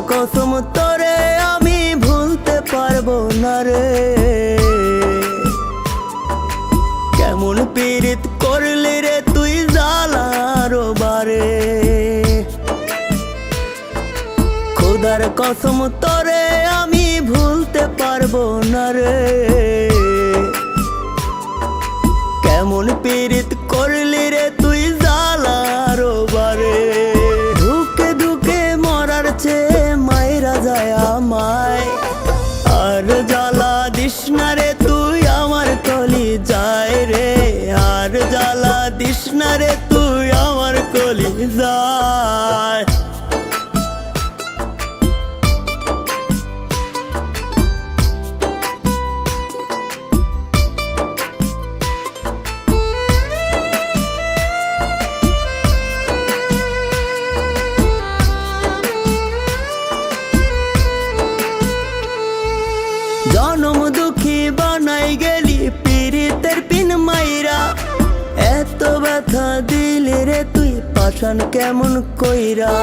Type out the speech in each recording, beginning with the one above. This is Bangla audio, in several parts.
কসম তোরে আমি ভুলতে পারবো না রে। কেমন পীড়িত করলি রে তুই জ্বালার বারে। খোদার কসম তোরে আমি ভুলতে পারবো না রে। কেমন পীড়িত করলি রে তুই জ্বালার বারে। ধুকে ধুকে মরার চেয়ে মাইরা যায় আমায়। আর জ্বালা দিস না রে তুই আমার কলি যায় রে। আর জ্বালা দিস না রে তুই আমার কলি যায়। জনম দুঃখী বানাই গেলি পীড়িতের পিন মাইরা। এত ব্যথা দিলি রে তুই পাষাণ কেমন কইরা।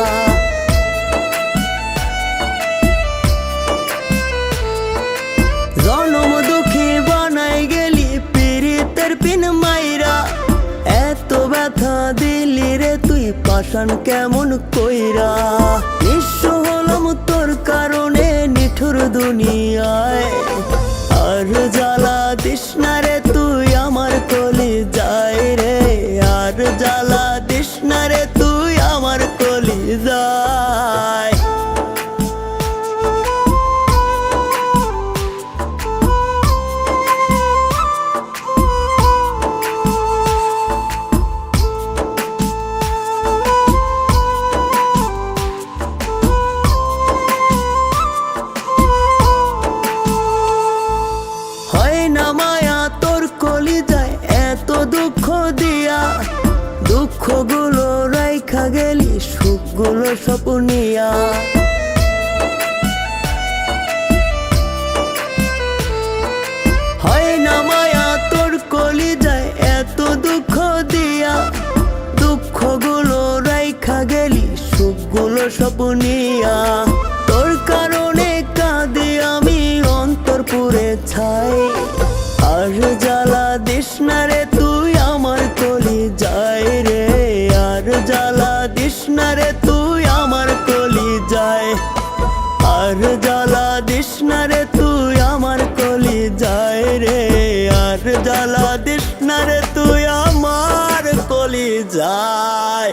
জনম দুঃখী বানাই গেলি পীড়িতের পিন মাইরা। এত ব্যথা দিলি রে তুই পাষাণ কেমন কইরা। নিঃস্ব হলাম তোর কারণে নিঠুর দুনিয়ায়। আর জ্বালা দিস না রে তুই আমার কলি যায় রে। আর জ্বালা দিস না রে তুই আমার কলি যায়। হয় না মায়া তোর কলি যায় এত দুঃখ দিয়া। দুঃখগুলো রাইখা গেলি সুখগুলো স্বপ্নিয়া। হয় না মায়া তোর কলি যায় এত দুঃখ দিয়া। দুঃখগুলো রাইখা গেলি সুখগুলো স্বপ্নিয়া। তোর কারণে কাঁদি আমি অন্তর পুরে ছাই। আর জ্বালা দিস না রে তুই আমার কলি যায় রে। আর জ্বালা দিস না রে তুই আমার কলি যায়। আর জ্বালা দিস না রে তুই আমার কলি যায় রে। আর জ্বালা দিস না রে তুই আমার কলি যায়।